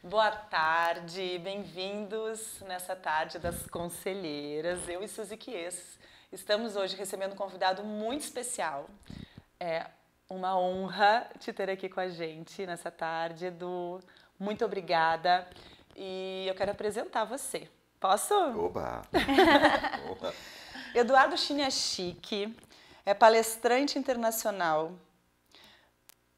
Boa tarde, bem-vindos nessa tarde das conselheiras. Eu e Suzy Quies estamos hoje recebendo um convidado muito especial. É uma honra te ter aqui com a gente nessa tarde, Edu. Muito obrigada. E eu quero apresentar você. Posso? Oba! Oba. Eduardo Chiniachik é palestrante internacional,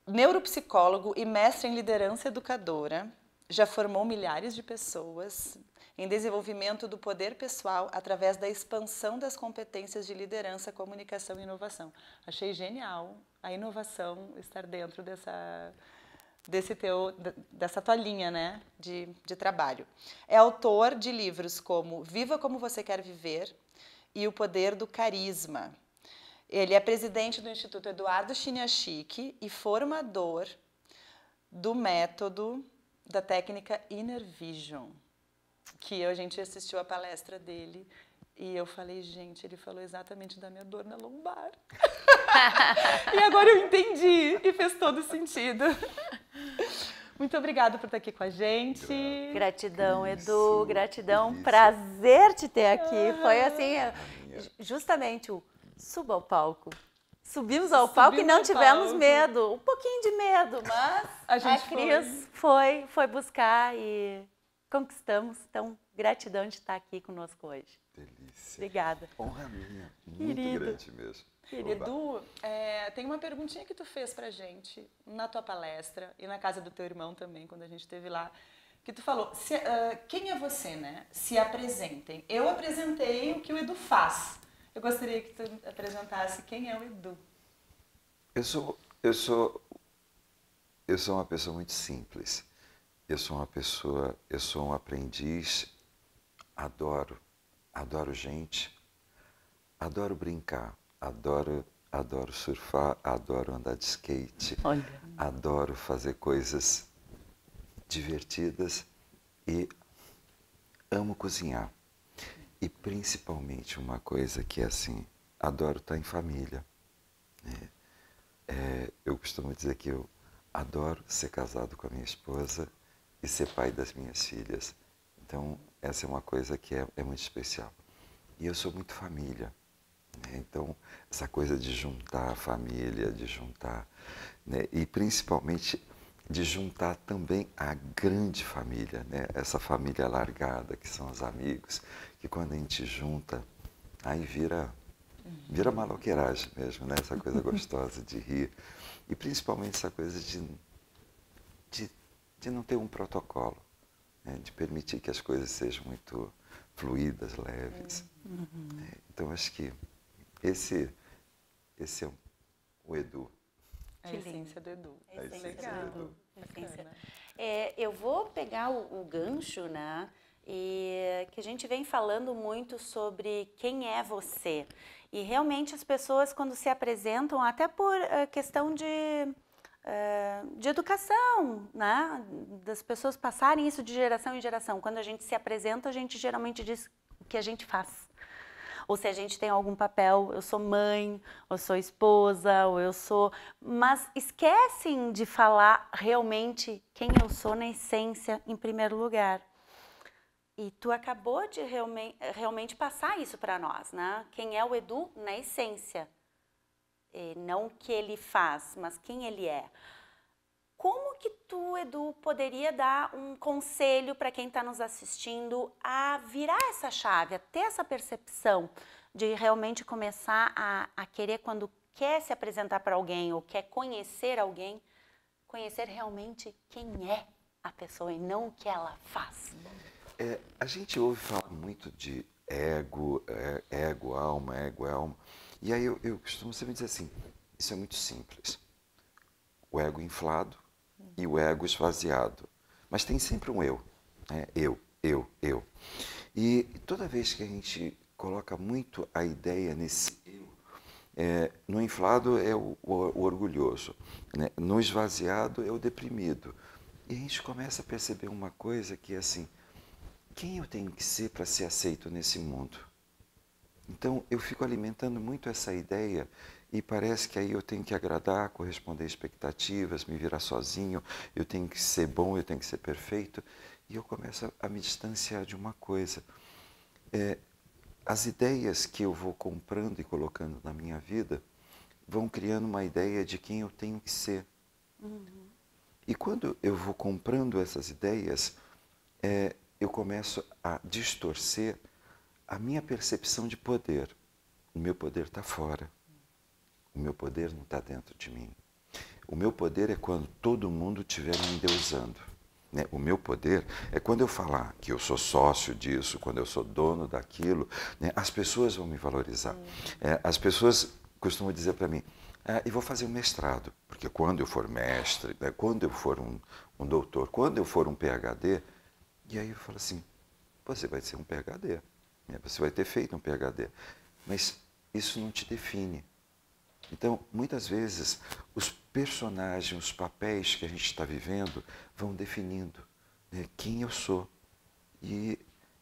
neuropsicólogo e mestre em liderança educadora. Já formou milhares de pessoas em desenvolvimento do poder pessoal através da expansão das competências de liderança, comunicação e inovação. Achei genial a inovação estar dentro dessa tua linha, né, de trabalho. É autor de livros como Viva Como Você Quer Viver e O Poder do Carisma. Ele é presidente do Instituto Eduardo Chiniachik e formador do método da técnica Inner Vision, que a gente assistiu a palestra dele e eu falei, gente, ele falou exatamente da minha dor na lombar. E agora eu entendi e fez todo sentido. Muito obrigada por estar aqui com a gente. Gratidão, Edu, gratidão, prazer te ter aqui. Foi assim, justamente o suba ao palco. Subimos ao palco e não tivemos medo, um pouquinho de medo, mas a Cris foi buscar e conquistamos. Então, gratidão de estar aqui conosco hoje. Delícia. Obrigada. Honra minha, muito grande mesmo. Edu, tem uma perguntinha que tu fez pra gente na tua palestra e na casa do teu irmão também, quando a gente esteve lá, que tu falou, quem é você, né? Se apresentem. Eu apresentei o que o Edu faz. Eu gostaria que tu apresentasse quem é o Edu. Eu sou uma pessoa muito simples. Eu sou um aprendiz, adoro gente, adoro brincar, adoro surfar, adoro andar de skate, adoro fazer coisas divertidas e amo cozinhar. E principalmente uma coisa que é assim, adoro estar em família. Eu costumo dizer que eu adoro ser casado com a minha esposa e ser pai das minhas filhas. Então, essa é uma coisa que é muito especial. E eu sou muito família. Né? Então, essa coisa de juntar a família, de juntar, né? E principalmente de juntar também a grande família, né? Essa família largada, que são os amigos, que quando a gente junta, aí vira maloqueiragem mesmo, né? Essa coisa gostosa de rir. E principalmente essa coisa de não ter um protocolo, né? De permitir que as coisas sejam muito fluídas, leves. Então, acho que esse é o Edu. A essência do Edu. A essência do Edu. Eu vou pegar o gancho, né? E que a gente vem falando muito sobre quem é você. E realmente as pessoas, quando se apresentam, até por questão de educação, né? Das pessoas passarem isso de geração em geração. Quando a gente se apresenta, a gente geralmente diz o que a gente faz. Ou se a gente tem algum papel, eu sou mãe, eu sou esposa, ou eu sou... Mas esquecem de falar realmente quem eu sou na essência, em primeiro lugar. E tu acabou de realmente passar isso para nós, né? Quem é o Edu na essência. E não o que ele faz, mas quem ele é. Como que tu, Edu, poderia dar um conselho para quem está nos assistindo a virar essa chave, a ter essa percepção de realmente começar a querer, quando quer se apresentar para alguém ou quer conhecer alguém, conhecer realmente quem é a pessoa e não o que ela faz? A gente ouve falar muito de ego, alma, e aí eu costumo sempre dizer assim, isso é muito simples. O ego inflado e o ego esvaziado. Mas tem sempre um eu, né? Eu. E toda vez que a gente coloca muito a ideia nesse eu, no inflado é o orgulhoso, né? No esvaziado é o deprimido. E a gente começa a perceber uma coisa que é assim, quem eu tenho que ser para ser aceito nesse mundo? Então, eu fico alimentando muito essa ideia e parece que aí eu tenho que agradar, corresponder a expectativas, me virar sozinho, eu tenho que ser bom, eu tenho que ser perfeito. E eu começo a me distanciar de uma coisa. As ideias que eu vou comprando e colocando na minha vida vão criando uma ideia de quem eu tenho que ser. E quando eu vou comprando essas ideias, eu começo a distorcer a minha percepção de poder. O meu poder está fora. O meu poder não está dentro de mim. O meu poder é quando todo mundo estiver me endeusando. Né? O meu poder é quando eu falar que eu sou sócio disso, quando eu sou dono daquilo, né? As pessoas vão me valorizar. As pessoas costumam dizer para mim, eu vou fazer um mestrado, porque quando eu for mestre, né? Quando eu for um doutor, quando eu for um PhD, e aí eu falo assim, você vai ser um PhD, né? Você vai ter feito um PhD, mas isso não te define. Então, muitas vezes, os personagens, os papéis que a gente está vivendo vão definindo, né, quem eu sou. E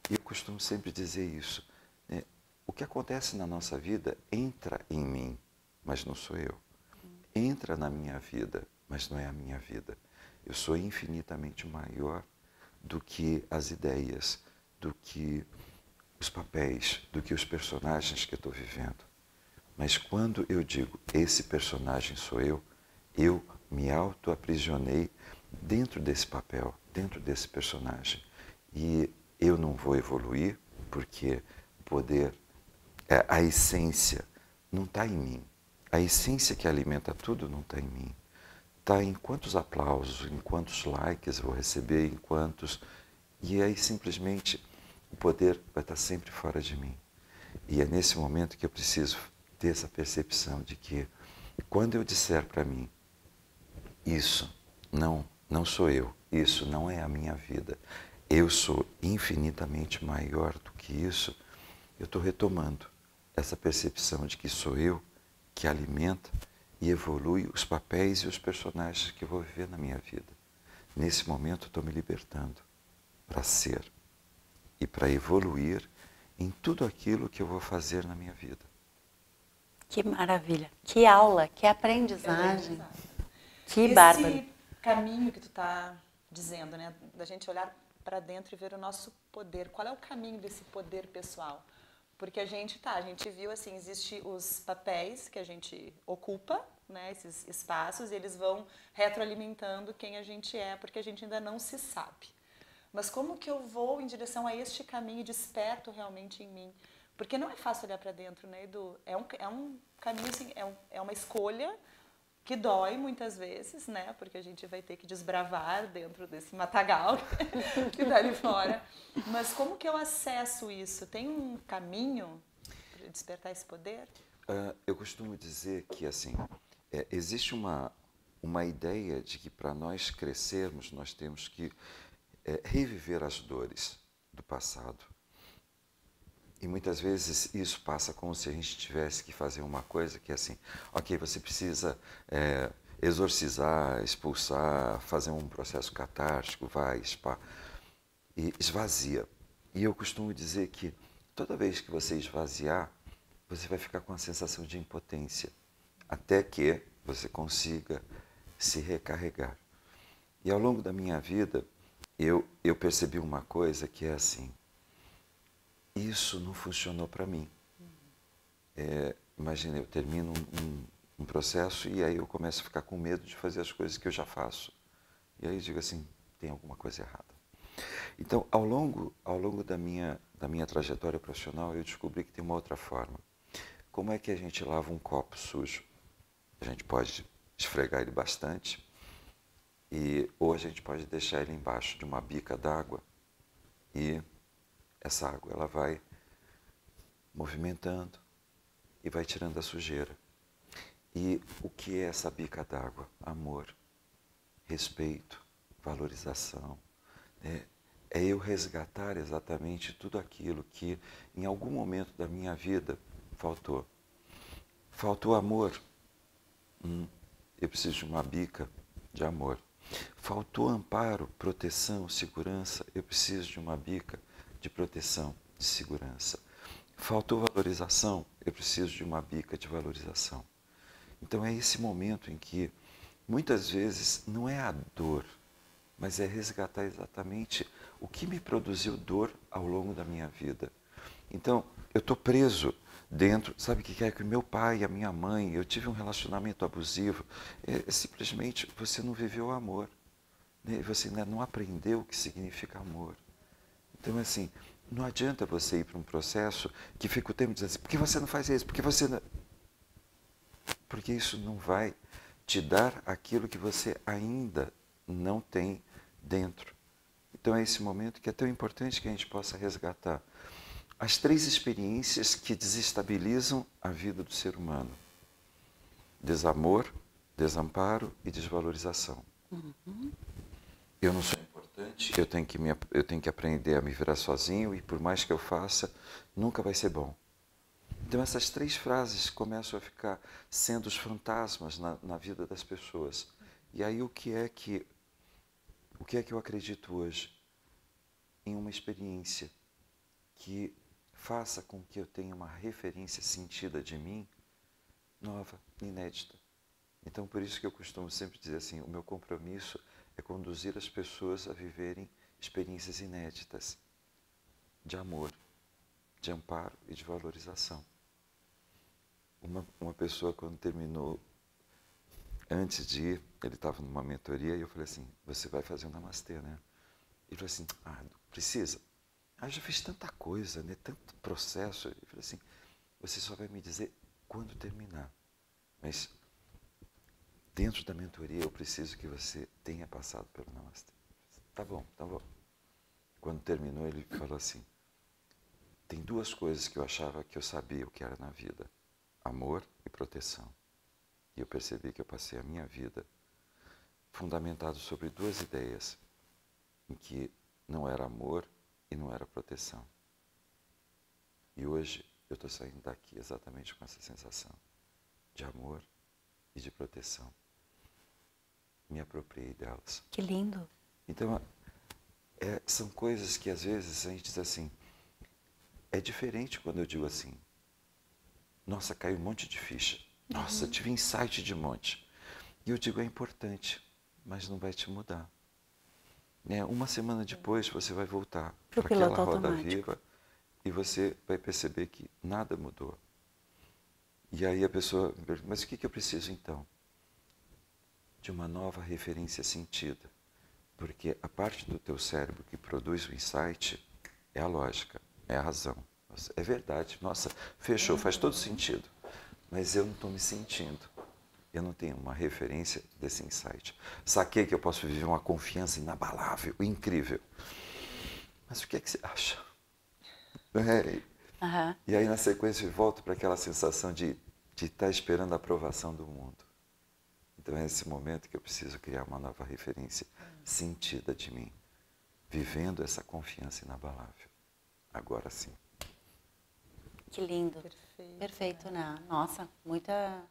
eu costumo sempre dizer isso. Né, o que acontece na nossa vida entra em mim, mas não sou eu. Entra na minha vida, mas não é a minha vida. Eu sou infinitamente maior do que as ideias, do que os papéis, do que os personagens que eu estou vivendo. Mas quando eu digo, esse personagem sou eu me auto-aprisionei dentro desse papel, dentro desse personagem. E eu não vou evoluir, porque o poder, a essência, não está em mim. A essência que alimenta tudo não está em mim. Está em quantos aplausos, em quantos likes eu vou receber, em quantos... E aí simplesmente o poder vai estar sempre fora de mim. E é nesse momento que eu preciso ter essa percepção de que quando eu disser para mim, isso não sou eu, isso não é a minha vida, eu sou infinitamente maior do que isso, eu estou retomando essa percepção de que sou eu que alimenta e evolui os papéis e os personagens que eu vou viver na minha vida. Nesse momento eu estou me libertando para ser e para evoluir em tudo aquilo que eu vou fazer na minha vida. Que maravilha, que aula, que aprendizagem, que bárbaro. Esse caminho que tu está dizendo, né, da gente olhar para dentro e ver o nosso poder, qual é o caminho desse poder pessoal? Porque a gente viu assim, existe os papéis que a gente ocupa, né, esses espaços, e eles vão retroalimentando quem a gente é, porque a gente ainda não se sabe. Mas como que eu vou em direção a este caminho e desperto realmente em mim? Porque não é fácil olhar para dentro, né, Edu? É um caminho, assim, é uma escolha que dói muitas vezes, né? Porque a gente vai ter que desbravar dentro desse matagal que dá ali fora. Mas como que eu acesso isso? Tem um caminho para despertar esse poder? Eu costumo dizer que, assim, existe uma ideia de que para nós crescermos, nós temos que reviver as dores do passado. E muitas vezes isso passa como se a gente tivesse que fazer uma coisa que é assim, ok, você precisa exorcizar, expulsar, fazer um processo catártico, vai, spa, e esvazia. E eu costumo dizer que toda vez que você esvaziar, você vai ficar com a sensação de impotência, até que você consiga se recarregar. E ao longo da minha vida, eu percebi uma coisa que é assim, isso não funcionou para mim. Imagina, eu termino um processo e aí eu começo a ficar com medo de fazer as coisas que eu já faço. E aí eu digo assim, tem alguma coisa errada. Então, ao longo da minha trajetória profissional, eu descobri que tem uma outra forma. Como é que a gente lava um copo sujo? A gente pode esfregar ele bastante, ou a gente pode deixar ele embaixo de uma bica d'água e essa água ela vai movimentando e vai tirando a sujeira. E o que é essa bica d'água? Amor, respeito, valorização. É eu resgatar exatamente tudo aquilo que em algum momento da minha vida faltou. Faltou amor. Eu preciso de uma bica de amor. Faltou amparo, proteção, segurança. Eu preciso de uma bica de proteção, de segurança. Faltou valorização. Eu preciso de uma bica de valorização. Então é esse momento em que, muitas vezes, não é a dor, mas é resgatar exatamente o que me produziu dor ao longo da minha vida. Então, eu estou preso dentro, sabe o que é? Que o meu pai, a minha mãe, eu tive um relacionamento abusivo. Simplesmente você não viveu o amor, né? Você ainda não aprendeu o que significa amor. Então, assim, não adianta você ir para um processo que fica o tempo dizendo assim, por que você não faz isso? Por que você não... Porque isso não vai te dar aquilo que você ainda não tem dentro. Então é esse momento que é tão importante que a gente possa resgatar as 3 experiências que desestabilizam a vida do ser humano: desamor, desamparo e desvalorização. Eu não sou importante, eu tenho que aprender a me virar sozinho e por mais que eu faça, nunca vai ser bom. Então essas 3 frases começam a ficar sendo os fantasmas na vida das pessoas. E aí o que é que eu acredito hoje? Em uma experiência que faça com que eu tenha uma referência sentida de mim, nova, inédita. Então, por isso que eu costumo sempre dizer assim, o meu compromisso é conduzir as pessoas a viverem experiências inéditas de amor, de amparo e de valorização. Uma pessoa, quando terminou, antes de ir, ele estava numa mentoria e eu falei assim, você vai fazer um namastê, né? Ele falou assim, precisa? Eu já fiz tanta coisa, né? Tanto processo. Eu falei assim, você só vai me dizer quando terminar. Mas dentro da mentoria eu preciso que você tenha passado pelo namastê. Tá bom, tá bom. Quando terminou ele falou assim, tem 2 coisas que eu achava que eu sabia o que era na vida. Amor e proteção. E eu percebi que eu passei a minha vida fundamentado sobre 2 ideias, em que não era amor e não era proteção. E hoje eu estou saindo daqui exatamente com essa sensação de amor e de proteção. Me apropriei delas. Que lindo. Então, são coisas que às vezes a gente diz assim, é diferente quando eu digo assim, nossa, caiu um monte de ficha. Nossa, tive insight de monte. E eu digo, é importante, mas não vai te mudar. Né? Uma semana depois você vai voltar para aquela roda viva e você vai perceber que nada mudou. E aí a pessoa me pergunta, mas o que eu preciso então? De uma nova referência sentida. Porque a parte do teu cérebro que produz o insight é a lógica, é a razão. Nossa, é verdade, nossa, fechou, faz todo sentido. Mas eu não estou me sentindo. Eu não tenho uma referência desse insight. Saquei que eu posso viver uma confiança inabalável, incrível. Mas o que é que você acha? E aí, na sequência, eu volto para aquela sensação de estar esperando a aprovação do mundo. Então, é esse momento que eu preciso criar uma nova referência sentida de mim, vivendo essa confiança inabalável. Agora sim. Que lindo. Perfeito, né? Nossa, muita...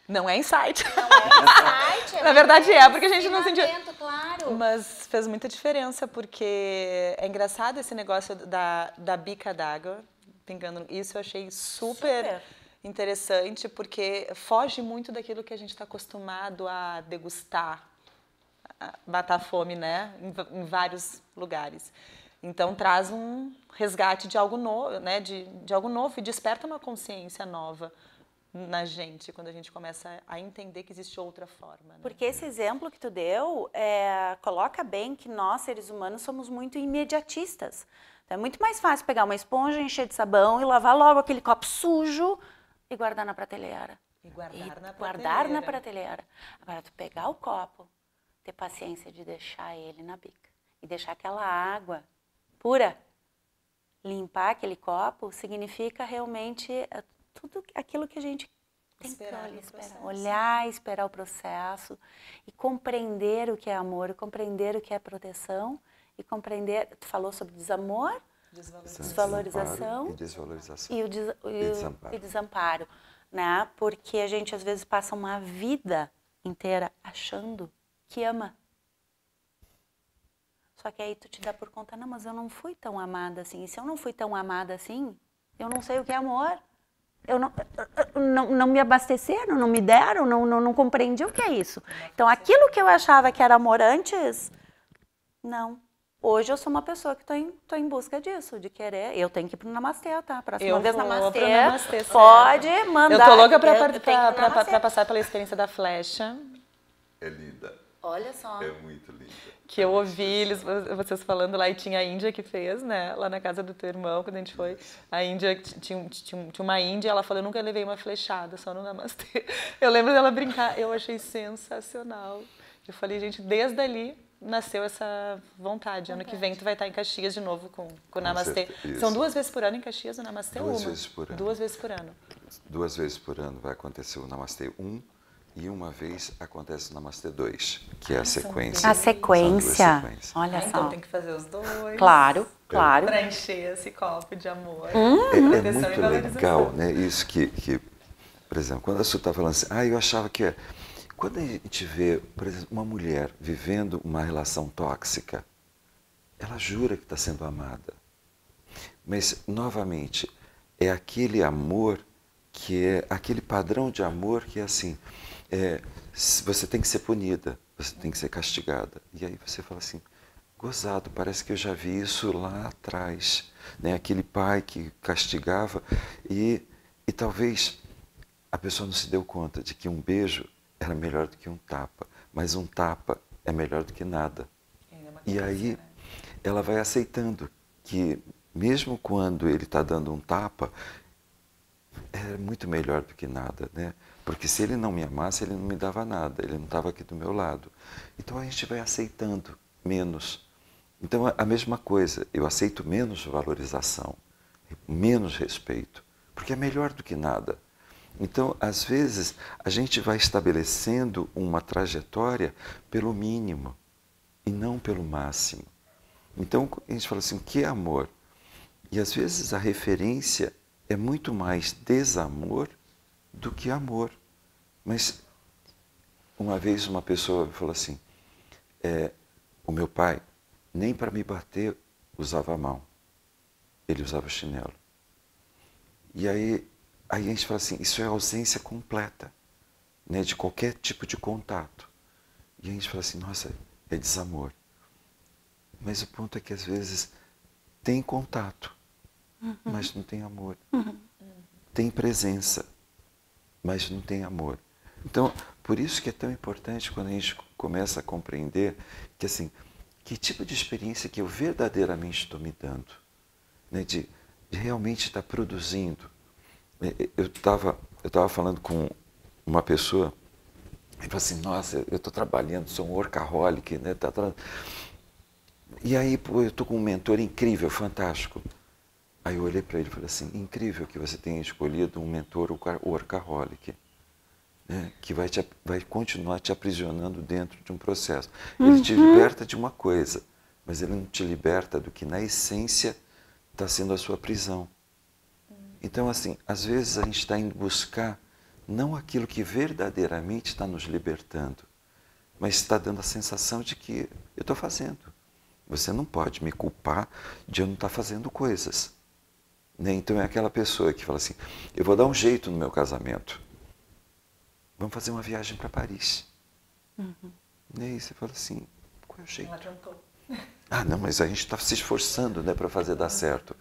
Não é insight. Não é insight. Na verdade é, porque a gente não sentiu. Claro. Mas fez muita diferença, porque é engraçado esse negócio da bica d'água pingando. Isso eu achei super interessante, porque foge muito daquilo que a gente está acostumado a degustar, a matar a fome, né? Em vários lugares. Então traz um resgate de algo novo, né? De algo novo e desperta uma consciência nova na gente, quando a gente começa a entender que existe outra forma. Né? Porque esse exemplo que tu deu coloca bem que nós, seres humanos, somos muito imediatistas. Então, é muito mais fácil pegar uma esponja, encher de sabão e lavar logo aquele copo sujo e guardar na prateleira. Guardar na prateleira. Agora, tu pegar o copo, ter paciência de deixar ele na bica e deixar aquela água pura, limpar aquele copo, significa realmente... tudo aquilo que a gente tem que olhar, esperar o processo e compreender o que é amor, compreender o que é proteção e compreender, tu falou sobre desamor, desvalorização e desvalorização e desamparo, né? Porque a gente às vezes passa uma vida inteira achando que ama. Só que aí tu te dá por conta, não, mas eu não fui tão amada assim. E se eu não fui tão amada assim, eu não sei o que é amor. não me abasteceram, não me deram, não compreendi o que é isso. Então, aquilo que eu achava que era amor antes, não. Hoje eu sou uma pessoa que tô em busca disso, de querer. Eu tenho que ir pro Namastê, tá? Próxima vez Namastê, pode mandar. Eu tô louca pra passar pela experiência da flecha. É linda. Olha só. É muito linda. Que eu ouvi vocês falando lá, e tinha a Índia que fez, né? Lá na casa do teu irmão, quando a gente foi. A Índia, tinha uma Índia, ela falou, eu nunca levei uma flechada, só no Namastê. Eu lembro dela brincar, eu achei sensacional. Eu falei, gente, desde ali nasceu essa vontade. Ano que vem tu vai estar em Caxias de novo com o Namastê. São 2 vezes por ano em Caxias o Namastê? 2 vezes por ano. 2 vezes por ano. 2 vezes por ano vai acontecer o Namastê 1 e uma vez acontece o Namastê 2, que é a sequência. A sequência. Olha só. Então tem que fazer os 2. Claro, claro. Para encher esse copo de amor. É muito legal, né? Isso que, por exemplo, quando a Su está falando assim, eu achava que... Quando a gente vê, por exemplo, uma mulher vivendo uma relação tóxica, ela jura que está sendo amada. Mas, novamente, é aquele amor que é aquele padrão de amor que é assim, você tem que ser punida, você tem que ser castigada. E aí você fala assim, gozado, parece que eu já vi isso lá atrás. Né? Aquele pai que castigava e talvez a pessoa não se deu conta de que um beijo era melhor do que um tapa, mas um tapa é melhor do que nada. E aí ela vai aceitando que mesmo quando ele está dando um tapa, é muito melhor do que nada, né? Porque se ele não me amasse, ele não me dava nada, ele não estava aqui do meu lado. Então a gente vai aceitando menos. Então a mesma coisa, eu aceito menos valorização, menos respeito, porque é melhor do que nada. Então, às vezes, a gente vai estabelecendo uma trajetória pelo mínimo e não pelo máximo. Então, a gente fala assim, o que é amor? E às vezes a referência é muito mais desamor do que amor. Mas, uma vez uma pessoa falou assim, o meu pai, nem para me bater, usava a mão. Ele usava o chinelo. E aí a gente fala assim, isso é ausência completa, né, de qualquer tipo de contato. E a gente fala assim, nossa, é desamor. Mas o ponto é que às vezes tem contato, mas não tem amor. Tem presença, mas não tem amor. Então, por isso que é tão importante quando a gente começa a compreender que assim, que tipo de experiência que eu verdadeiramente estou me dando, né, de realmente estar produzindo. Eu estava falando com uma pessoa e falou assim, nossa, eu estou trabalhando, sou um workaholic, né? E aí, pô, eu estou com um mentor incrível, fantástico. Aí eu olhei para ele e falei assim, incrível que você tenha escolhido um mentor workaholic, né? Que vai continuar te aprisionando dentro de um processo. Ele te liberta de uma coisa, mas ele não te liberta do que na essência está sendo a sua prisão. Então, assim, às vezes a gente está indo buscar não aquilo que verdadeiramente está nos libertando, mas está dando a sensação de que eu estou fazendo. Você não pode me culpar de eu não estar fazendo coisas. Né? Então é aquela pessoa que fala assim, eu vou dar um jeito no meu casamento. Vamos fazer uma viagem para Paris. E aí você fala assim, qual é o jeito? Ela tentou. Não, mas a gente está se esforçando, né, para fazer dar certo.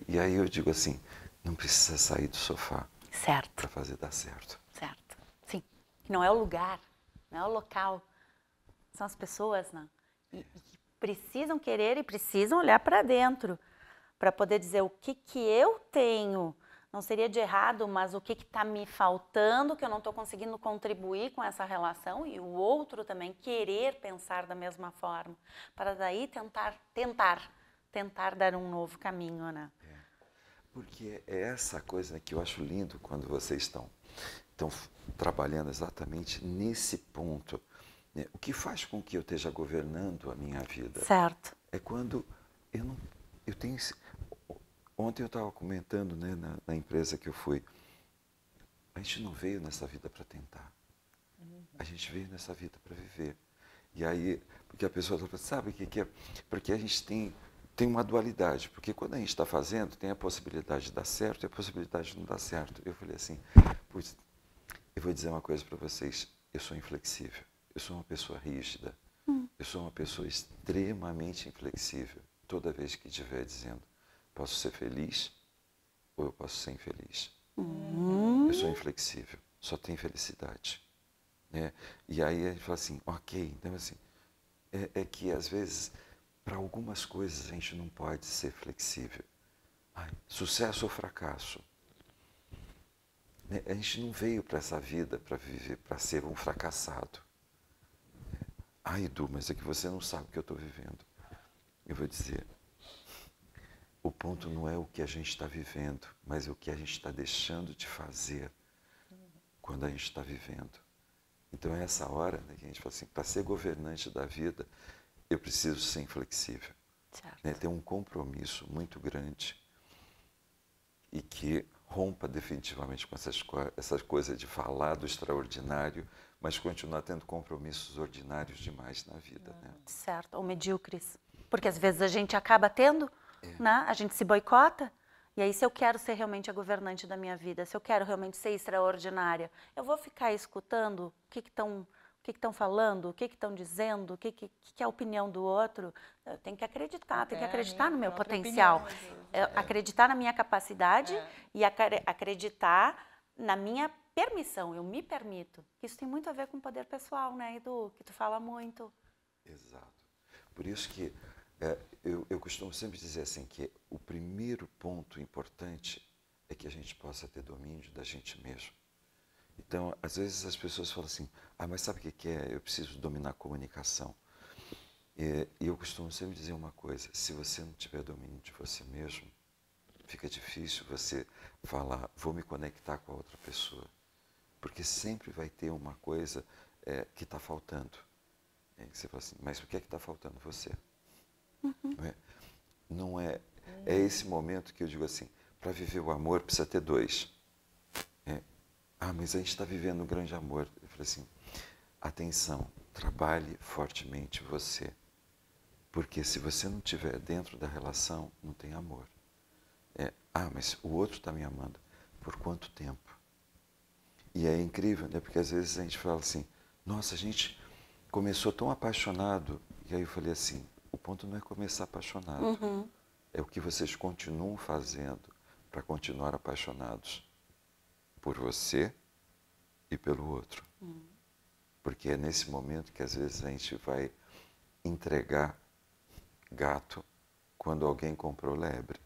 E aí eu digo assim, não precisa sair do sofá para fazer dar certo. Certo, sim. Não é o lugar, não é o local. São as pessoas, né? E precisam querer e precisam olhar para dentro para poder dizer o que eu tenho. Não seria de errado, mas o que está me faltando, que eu não estou conseguindo contribuir com essa relação e o outro também querer pensar da mesma forma. Para daí tentar dar um novo caminho, né? Porque é essa coisa que eu acho lindo quando vocês estão trabalhando exatamente nesse ponto. Né? O que faz com que eu esteja governando a minha vida? Certo. É quando eu tenho... Ontem eu estava comentando, né, na empresa que eu fui, a gente não veio nessa vida para tentar. A gente veio nessa vida para viver. E aí, porque a pessoa fala, sabe o que é? Porque a gente tem tem uma dualidade, porque quando a gente está fazendo, tem a possibilidade de dar certo e a possibilidade de não dar certo. Eu falei assim, putz, eu vou dizer uma coisa para vocês, eu sou inflexível, eu sou uma pessoa rígida, eu sou uma pessoa extremamente inflexível. Toda vez que estiver dizendo, posso ser feliz ou eu posso ser infeliz. Eu sou inflexível, só tem felicidade. Né? E aí a gente fala assim, ok, então assim, é que às vezes, para algumas coisas a gente não pode ser flexível. Ai, sucesso ou fracasso? Né? A gente não veio para essa vida para viver, para ser um fracassado. Ai, Edu, mas é que você não sabe o que eu estou vivendo. Eu vou dizer, o ponto não é o que a gente está vivendo, mas o que a gente está deixando de fazer quando a gente está vivendo. Então é essa hora, né, que a gente fala assim, para ser governante da vida, eu preciso ser inflexível. Né, ter um compromisso muito grande e que rompa definitivamente com essas coisas de falar do extraordinário, mas continuar tendo compromissos ordinários demais na vida. Né? Certo, ou medíocres. Porque às vezes a gente acaba tendo, né? A gente se boicota. E aí, se eu quero ser realmente a governante da minha vida, se eu quero realmente ser extraordinária, eu vou ficar escutando o que estão falando, o que estão dizendo, o que é a opinião do outro. Eu tenho que acreditar, tenho que acreditar no meu potencial, acreditar na minha capacidade e acreditar na minha permissão. Eu me permito. Isso tem muito a ver com o poder pessoal, né, Edu? Que tu fala muito. Exato. Por isso que eu costumo sempre dizer assim, que o primeiro ponto importante é que a gente possa ter domínio da gente mesmo. Então, às vezes as pessoas falam assim, mas sabe o que é? Eu preciso dominar a comunicação. E eu costumo sempre dizer uma coisa, se você não tiver domínio de você mesmo, fica difícil você falar, vou me conectar com a outra pessoa. Porque sempre vai ter uma coisa que está faltando. Você fala assim, mas o que é que está faltando você? Não é esse momento que eu digo assim, para viver o amor precisa ter dois. Mas a gente está vivendo um grande amor. Eu falei assim, atenção, trabalhe fortemente você. Porque se você não estiver dentro da relação, não tem amor. Mas o outro está me amando. Por quanto tempo? E é incrível, né? Porque às vezes a gente fala assim, nossa, a gente começou tão apaixonado. E aí eu falei assim, o ponto não é começar apaixonado. É o que vocês continuam fazendo para continuar apaixonados por você e pelo outro. Porque é nesse momento que às vezes a gente vai entregar gato quando alguém comprou lebre.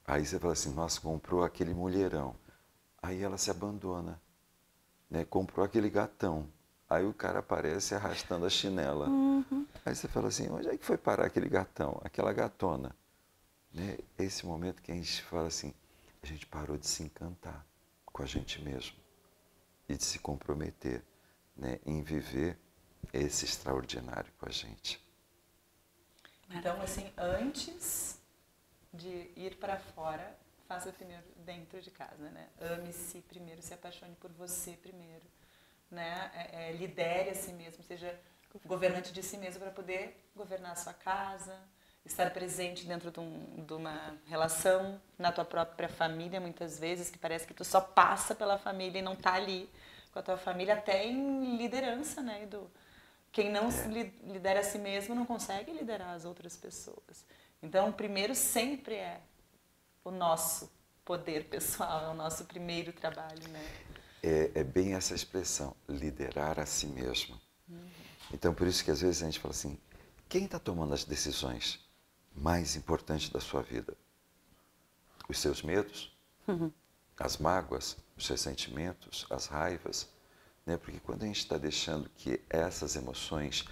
Aí você fala assim, nossa, comprou aquele mulherão. Aí ela se abandona. Né? Comprou aquele gatão. Aí o cara aparece arrastando a chinela. Aí você fala assim, onde é que foi parar aquele gatão, aquela gatona? Né? Esse momento que a gente fala assim, a gente parou de se encantar com a gente mesmo e de se comprometer, né, em viver esse extraordinário com a gente. Então, assim, antes de ir para fora, faça primeiro dentro de casa, né? Ame-se primeiro, se apaixone por você primeiro, né? Lidere a si mesmo, seja governante de si mesmo para poder governar a sua casa, estar presente dentro de uma relação, na tua própria família, muitas vezes, que parece que tu só passa pela família e não tá ali com a tua família, até em liderança, né, Edu? Quem não lidera a si mesmo não consegue liderar as outras pessoas. Então, o primeiro sempre é o nosso poder pessoal, é o nosso primeiro trabalho, né? É bem essa expressão, liderar a si mesmo. Então, por isso que às vezes a gente fala assim, quem está tomando as decisões mais importantes da sua vida? Os seus medos? As mágoas? Os ressentimentos? As raivas? Né? Porque quando a gente está deixando que essas emoções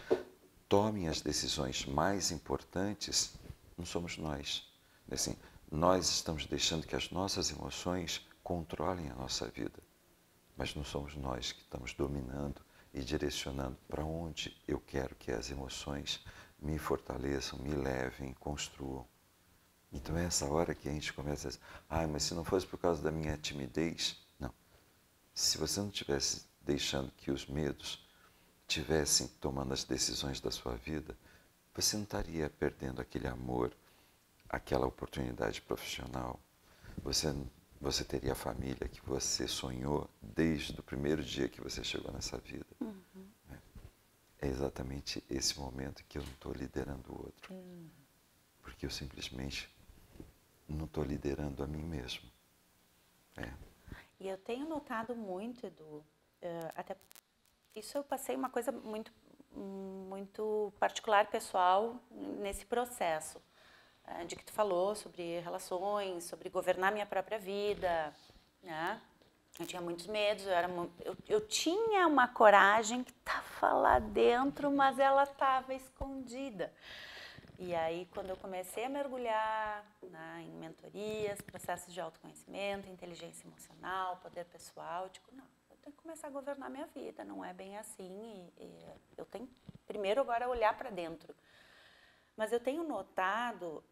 tomem as decisões mais importantes, não somos nós. Assim, nós estamos deixando que as nossas emoções controlem a nossa vida, mas não somos nós que estamos dominando e direcionando para onde eu quero que as emoções me fortaleçam, me levem, construam. Então é essa hora que a gente começa a dizer, mas se não fosse por causa da minha timidez, não. Se você não estivesse deixando que os medos tivessem tomando as decisões da sua vida, você não estaria perdendo aquele amor, aquela oportunidade profissional. Você teria a família que você sonhou desde o primeiro dia que você chegou nessa vida. Né? É exatamente esse momento que eu não estou liderando o outro. Porque eu simplesmente não estou liderando a mim mesmo. E eu tenho notado muito, Edu, até isso eu passei uma coisa muito particular, pessoal, nesse processo de que tu falou sobre relações, sobre governar minha própria vida, né? Eu tinha muitos medos, eu tinha uma coragem que estava lá dentro, mas ela estava escondida. E aí, quando eu comecei a mergulhar em mentorias, processos de autoconhecimento, inteligência emocional, poder pessoal, eu digo, não, eu tenho que começar a governar minha vida, não é bem assim. E eu tenho, primeiro, agora olhar para dentro. Mas eu tenho notado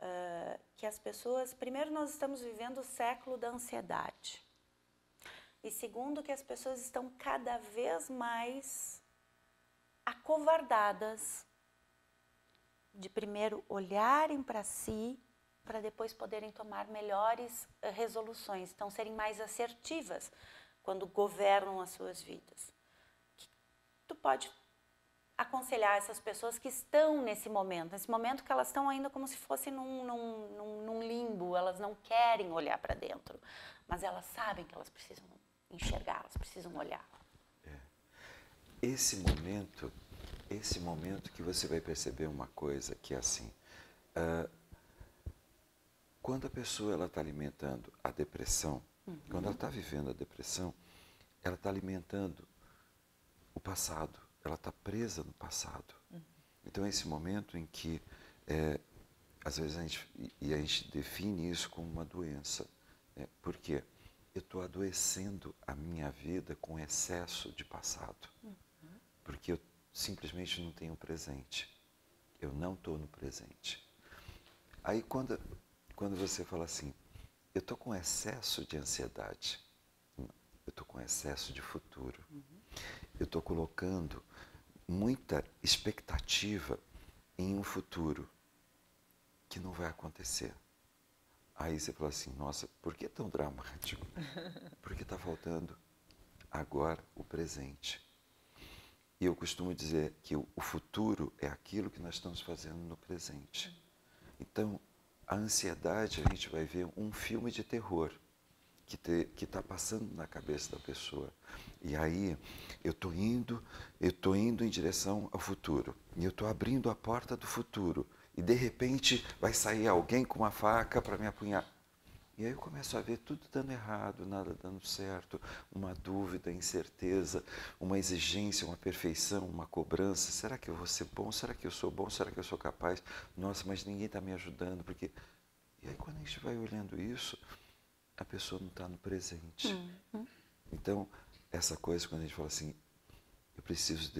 que as pessoas, primeiro, nós estamos vivendo o século da ansiedade. E segundo, que as pessoas estão cada vez mais acovardadas de primeiro olharem para si, para depois poderem tomar melhores resoluções, então serem mais assertivas quando governam as suas vidas. Tu pode aconselhar essas pessoas que estão nesse momento que elas estão ainda como se fossem num limbo, elas não querem olhar para dentro, mas elas sabem que elas precisam enxergar, elas precisam olhar. Esse momento que você vai perceber uma coisa que é assim, quando a pessoa está alimentando a depressão, quando ela está vivendo a depressão, ela está alimentando o passado, ela está presa no passado. Então é esse momento em que, às vezes a gente define isso como uma doença. Né? Por quê? Eu estou adoecendo a minha vida com excesso de passado. Porque eu simplesmente não tenho presente. Eu não estou no presente. Aí quando você fala assim, eu estou com excesso de ansiedade, eu estou com excesso de futuro, eu estou colocando muita expectativa em um futuro que não vai acontecer. Aí você fala assim, nossa, por que tão dramático? Porque está faltando agora o presente. E eu costumo dizer que o futuro é aquilo que nós estamos fazendo no presente. Então, a ansiedade, a gente vai ver um filme de terror que está passando na cabeça da pessoa. E aí, eu estou indo em direção ao futuro. E eu estou abrindo a porta do futuro. E, de repente, vai sair alguém com uma faca para me apunhar. E aí eu começo a ver tudo dando errado, nada dando certo, uma dúvida, incerteza, uma exigência, uma perfeição, uma cobrança. Será que eu vou ser bom? Será que eu sou bom? Será que eu sou capaz? Nossa, mas ninguém está me ajudando. Porque... E aí quando a gente vai olhando isso, a pessoa não está no presente. Então, essa coisa quando a gente fala assim, eu preciso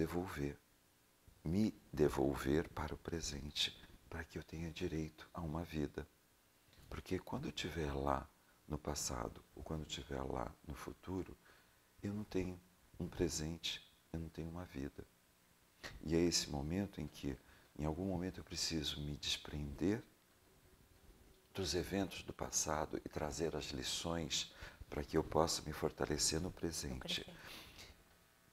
me devolver para o presente, para que eu tenha direito a uma vida. Porque quando eu estiver lá no passado ou quando eu estiver lá no futuro, eu não tenho um presente, eu não tenho uma vida. E é esse momento em que, em algum momento, eu preciso me desprender dos eventos do passado e trazer as lições para que eu possa me fortalecer no presente.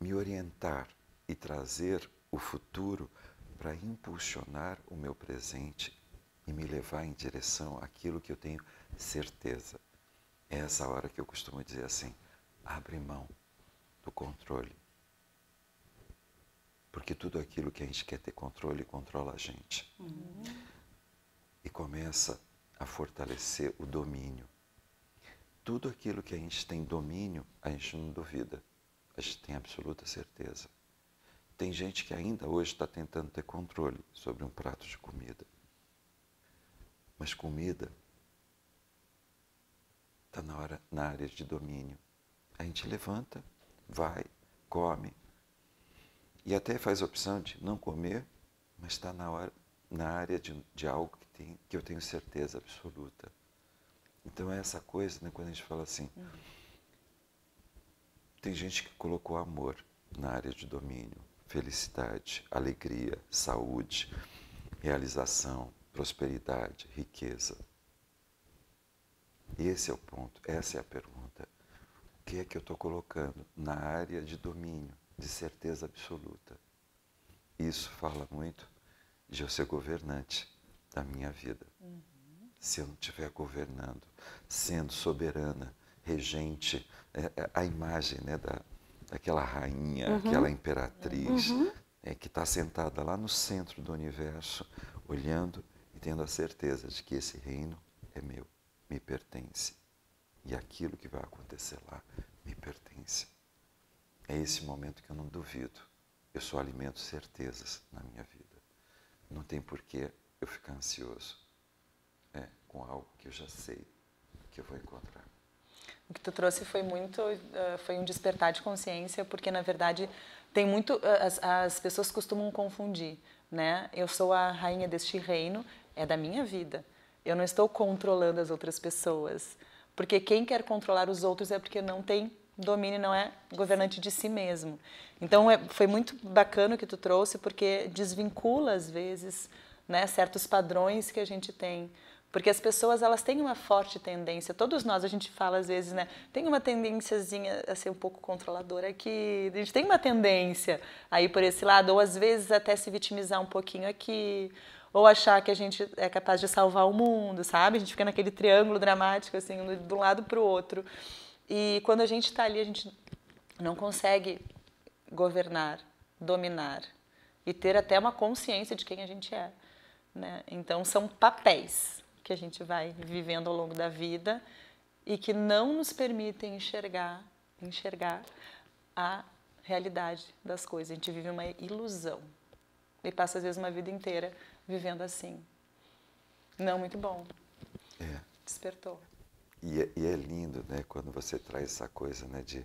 Me orientar e trazer o futuro para impulsionar o meu presente e me levar em direção àquilo que eu tenho certeza. É essa hora que eu costumo dizer assim, abre mão do controle. Porque tudo aquilo que a gente quer ter controle, controla a gente. E começa a fortalecer o domínio. Tudo aquilo que a gente tem domínio, a gente não duvida. A gente tem absoluta certeza. Tem gente que ainda hoje está tentando ter controle sobre um prato de comida. Mas comida está na área de domínio. A gente levanta, vai, come. E até faz a opção de não comer, mas está na área de algo que eu tenho certeza absoluta. Então é essa coisa, né, quando a gente fala assim, tem gente que colocou amor na área de domínio, felicidade, alegria, saúde, realização, prosperidade, riqueza. Esse é o ponto, essa é a pergunta. O que é que eu estou colocando na área de domínio, de certeza absoluta? Isso fala muito de eu ser governante da minha vida. Se eu não estiver governando, sendo soberana, regente, a imagem, né, daquela rainha, aquela imperatriz, que está sentada lá no centro do universo, olhando e tendo a certeza de que esse reino é meu, me pertence. E aquilo que vai acontecer lá me pertence. É esse momento que eu não duvido. Eu só alimento certezas na minha vida. Não tem porquê eu ficar ansioso com algo que eu já sei que eu vou encontrar. O que tu trouxe foi foi um despertar de consciência, porque na verdade tem muito, as pessoas costumam confundir, né? Eu sou a rainha deste reino, é da minha vida. Eu não estou controlando as outras pessoas, porque quem quer controlar os outros é porque não tem domínio, não é governante de si mesmo. Então foi muito bacana o que tu trouxe, porque desvincula às vezes, né, certos padrões que a gente tem. Porque as pessoas, elas têm uma forte tendência, todos nós, a gente fala às vezes, né, tem uma tendênciazinha a ser um pouco controladora aqui, a gente tem uma tendência a ir por esse lado, ou às vezes até se vitimizar um pouquinho aqui, ou achar que a gente é capaz de salvar o mundo, sabe? A gente fica naquele triângulo dramático, assim, de um lado para o outro. E quando a gente está ali, a gente não consegue governar, dominar e ter até uma consciência de quem a gente é, né? Então, são papéis que a gente vai vivendo ao longo da vida e que não nos permitem enxergar a realidade das coisas. A gente vive uma ilusão e passa, às vezes, uma vida inteira vivendo assim. Não muito bom. Despertou. E é lindo, né, quando você traz essa coisa, né, de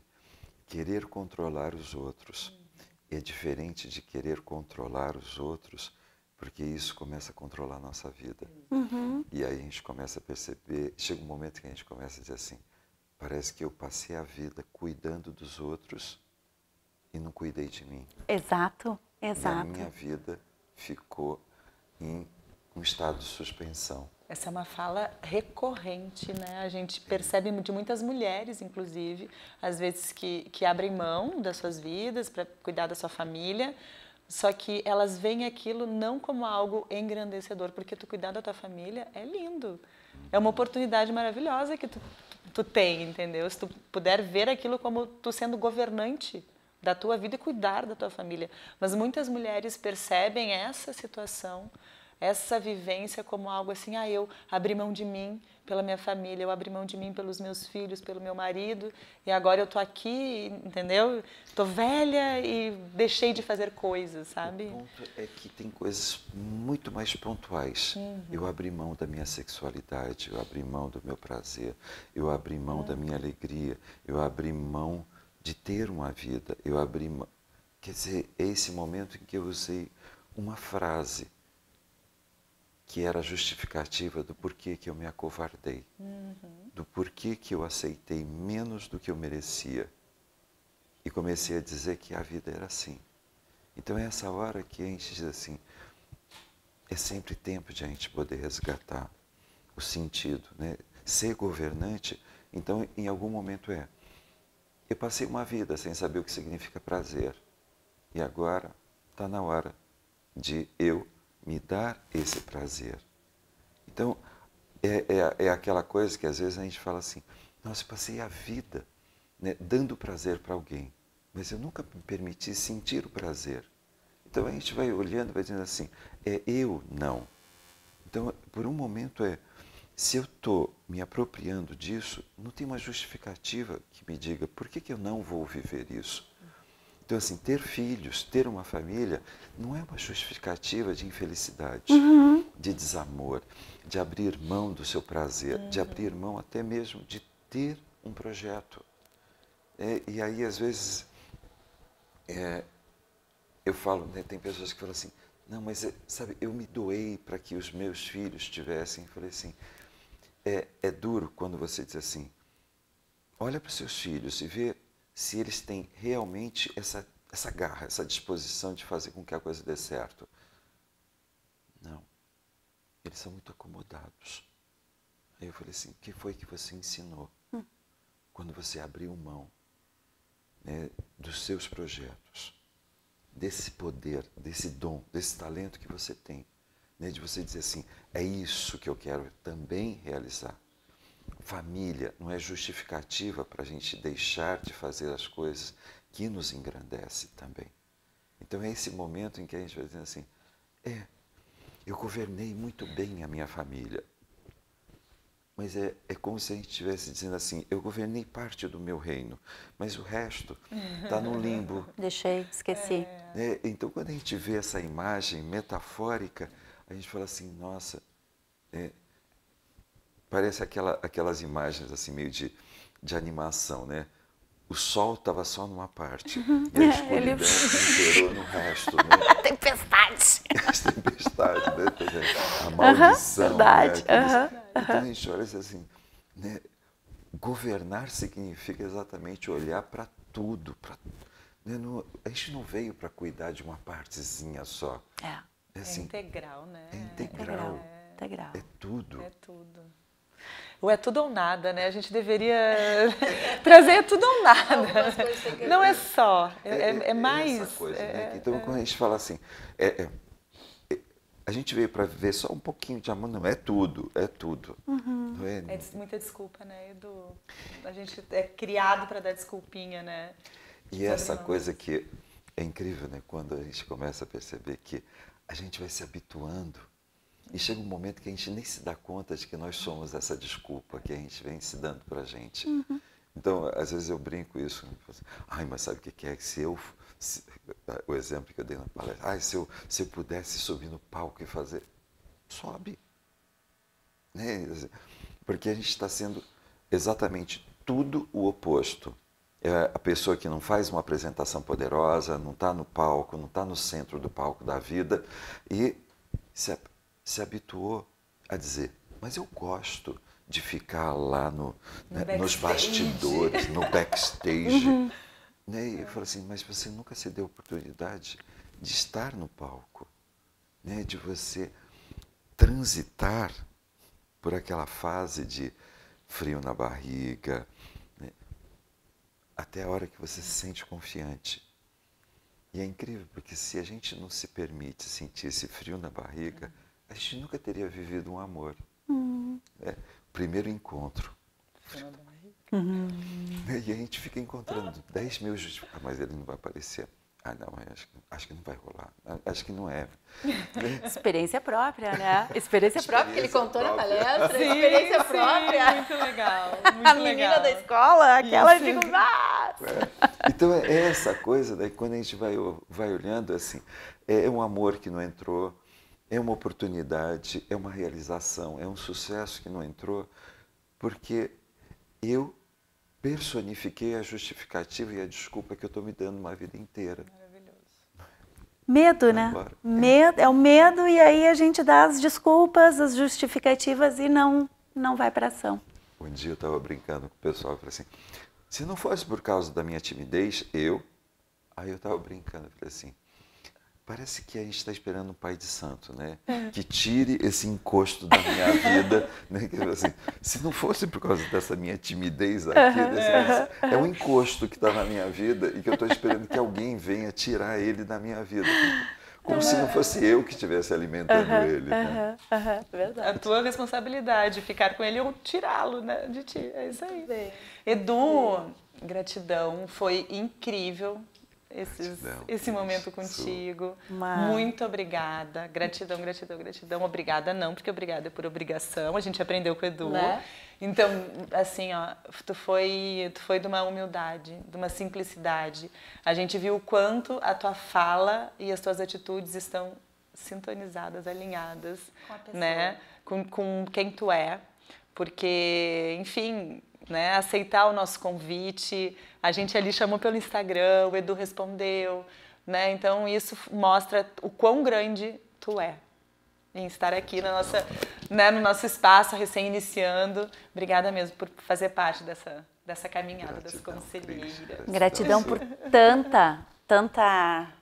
querer controlar os outros. É diferente de querer controlar os outros, porque isso começa a controlar a nossa vida. E aí a gente começa a perceber, chega um momento que a gente começa a dizer assim, parece que eu passei a vida cuidando dos outros e não cuidei de mim. Exato, E a exato. minha vida ficou em um estado de suspensão. Essa é uma fala recorrente, né? A gente percebe de muitas mulheres, inclusive, às vezes que abrem mão das suas vidas para cuidar da sua família, só que elas veem aquilo não como algo engrandecedor, porque tu cuidar da tua família é lindo. É uma oportunidade maravilhosa que tu tem, entendeu? Se tu puder ver aquilo como tu sendo governante da tua vida e cuidar da tua família. Mas muitas mulheres percebem essa situação, essa vivência como algo assim, eu abri mão de mim pela minha família, eu abri mão de mim pelos meus filhos, pelo meu marido, e agora eu tô aqui, entendeu? Tô velha e deixei de fazer coisas, sabe? O ponto é que tem coisas muito mais pontuais. Eu abri mão da minha sexualidade, eu abri mão do meu prazer, eu abri mão da minha alegria, eu abri mão de ter uma vida, eu abri mão... Quer dizer, é esse momento em que eu usei uma frase que era justificativa do porquê que eu me acovardei, do porquê que eu aceitei menos do que eu merecia e comecei a dizer que a vida era assim. Então é essa hora que a gente diz assim, é sempre tempo de a gente poder resgatar o sentido, né? Ser governante, então em algum momento eu passei uma vida sem saber o que significa prazer e agora está na hora de eu me dar esse prazer. Então, é aquela coisa que às vezes a gente fala assim, nossa, eu passei a vida, né, dando prazer para alguém, mas eu nunca me permiti sentir o prazer. Então a gente vai olhando, vai dizendo assim, eu não. Então, por um momento se eu estou me apropriando disso, não tem uma justificativa que me diga por que eu não vou viver isso. Então, assim, ter filhos, ter uma família, não é uma justificativa de infelicidade, de desamor, de abrir mão do seu prazer, de abrir mão até mesmo de ter um projeto. E aí, às vezes, eu falo, né, tem pessoas que falam assim, não, mas, sabe, eu me doei para que os meus filhos tivessem. Eu falei assim, é duro quando você diz assim, olha para os seus filhos e vê se eles têm realmente essa garra, essa disposição de fazer com que a coisa dê certo. Não. eles são muito acomodados. Aí eu falei assim, o que foi que você ensinou quando você abriu mão, né, dos seus projetos, desse poder, desse dom, desse talento que você tem, né, de você dizer assim, é isso que eu quero também realizar. Família não é justificativa para a gente deixar de fazer as coisas que nos engrandece também. Então é esse momento em que a gente vai dizendo assim, eu governei muito bem a minha família, mas é como se a gente estivesse dizendo assim, eu governei parte do meu reino, mas o resto está no limbo. Deixei, esqueci. Né? Então, quando a gente vê essa imagem metafórica, a gente fala assim, nossa, parece aquelas imagens assim meio de animação, né? O sol estava só numa parte e a escuridão imperou no resto, né? Tempestade. As tempestades, né? A maldição, verdade. Né? Então a gente olha assim, né? Governar significa exatamente olhar para tudo, né? A gente não veio para cuidar de uma partezinha só. Assim, é integral, né? É integral. Integral. É tudo. É tudo. Ou é tudo ou nada, né? A gente deveria trazer tudo ou nada. Não é só, é mais. Essa coisa, né? Então, quando a gente fala assim, a gente veio para viver só um pouquinho de amor, não, é tudo, é tudo. Não é muita desculpa, né, Edu? A gente é criado para dar desculpinha, né? E essa coisa que é incrível, né? Quando a gente começa a perceber que a gente vai se habituando e chega um momento que a gente nem se dá conta de que nós somos essa desculpa que a gente vem se dando para a gente. Então, às vezes eu brinco isso. Ai, mas sabe o que é? O exemplo que eu dei na palestra. Se eu pudesse subir no palco e fazer... Sobe. Né? Porque a gente está sendo exatamente tudo o oposto. É a pessoa que não faz uma apresentação poderosa, não está no palco, não está no centro do palco da vida e se habituou a dizer, mas eu gosto de ficar lá nos bastidores, no backstage. Né? E eu falo assim, mas você nunca se deu a oportunidade de estar no palco, né? De você transitar por aquela fase de frio na barriga, né? Até a hora que você se sente confiante. E é incrível, porque se a gente não se permite sentir esse frio na barriga, a gente nunca teria vivido um amor. Primeiro encontro. E a gente fica encontrando 10 mil justificativas. Mas ele não vai aparecer. Não, acho que não vai rolar. Acho que não é. Experiência própria, né? Experiência própria que ele contou na palestra. Sim, Experiência própria. Muito legal. A menina da escola, aquela de Então é essa coisa, daí quando a gente vai olhando assim, é um amor que não entrou, é uma oportunidade, é uma realização, é um sucesso que não entrou, porque eu personifiquei a justificativa e a desculpa que eu estou me dando uma vida inteira. Maravilhoso. Medo, né? Medo, é o medo e aí a gente dá as desculpas, as justificativas e não vai para ação. Um dia eu estava brincando com o pessoal e falei assim, se não fosse por causa da minha timidez, aí eu estava brincando, eu falei assim, parece que a gente está esperando um pai de santo, né? Que tire esse encosto da minha vida, né? Que, assim, se não fosse por causa dessa minha timidez aqui, é um encosto que está na minha vida e que eu estou esperando que alguém venha tirar ele da minha vida. Como se não fosse eu que estivesse alimentando ele. Né? Verdade. A tua responsabilidade, ficar com ele ou tirá-lo, né, de ti. É isso aí. Edu, gratidão, foi incrível. Esse momento contigo. Muito obrigada. Gratidão, gratidão, gratidão. Obrigada não, porque obrigada é por obrigação. A gente aprendeu com o Edu. Né? Então, assim, ó, tu foi de uma humildade, de uma simplicidade. A gente viu o quanto a tua fala e as tuas atitudes estão sintonizadas, alinhadas, com a pessoa, né? Com quem tu é. Porque, enfim, né, aceitar o nosso convite, a gente ali chamou pelo Instagram, o Edu respondeu, né, então isso mostra o quão grande tu é em estar aqui na nossa, né, no nosso espaço, recém-iniciando. Obrigada mesmo por fazer parte dessa caminhada das conselheiras. Gratidão por tanta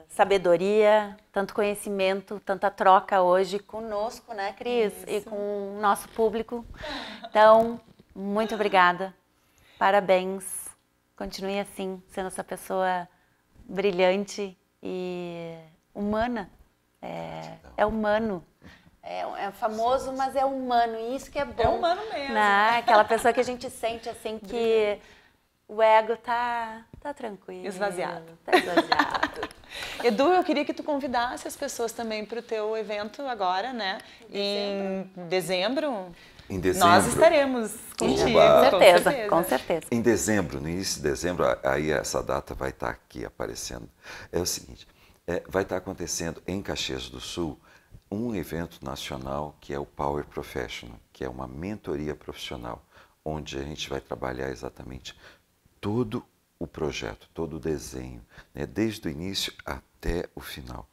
sabedoria, tanto conhecimento, tanta troca hoje conosco, né, Cris? Isso. E com o nosso público. Então, muito obrigada. Parabéns. Continue assim, sendo essa pessoa brilhante e humana. É humano. É famoso, mas é humano. E isso que é bom. É humano mesmo. Né? Aquela pessoa que a gente sente assim que o ego tá tranquilo. Esvaziado. Tá esvaziado. Edu, eu queria que tu convidasse as pessoas também para o teu evento agora, né? Em dezembro. Em dezembro. Nós estaremos contigo. Oba. Com certeza. Em dezembro, no início de dezembro, aí essa data vai estar aqui aparecendo. É o seguinte, vai estar acontecendo em Caxias do Sul um evento nacional que é o Power Professional, que é uma mentoria profissional, onde a gente vai trabalhar exatamente todo o projeto, todo o desenho, né, desde o início até o final.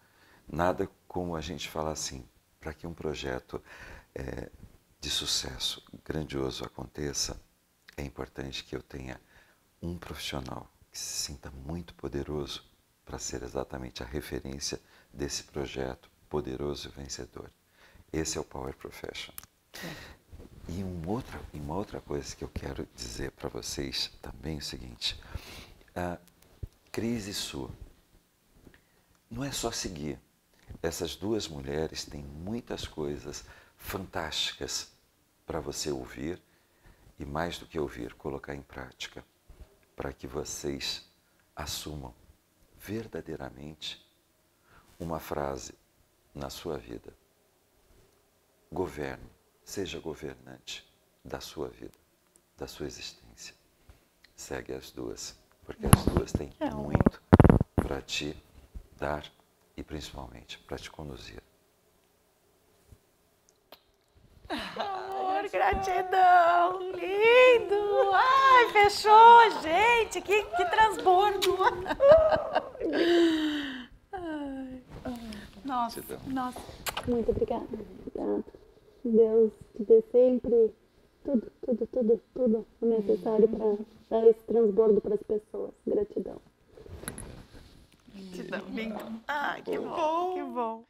Nada como a gente falar assim, para que um projeto de sucesso grandioso aconteça, é importante que eu tenha um profissional que se sinta muito poderoso para ser exatamente a referência desse projeto poderoso e vencedor. Esse é o Power Professional. E uma outra coisa que eu quero dizer para vocês também é o seguinte, a Cris e Su, não é só seguir. Essas duas mulheres têm muitas coisas fantásticas para você ouvir e, mais do que ouvir, colocar em prática, para que vocês assumam verdadeiramente uma frase na sua vida. Governe, seja governante da sua vida, da sua existência. Segue as duas, porque as duas têm muito para te dar e principalmente para te conduzir. Amor, gratidão, lindo! Ai, fechou, gente, que transbordo! Ai. Nossa, muito obrigada. Deus te dê sempre tudo o necessário para dar esse transbordo para as pessoas. Gratidão. Gratidão, lindo. Ai, que bom, que bom.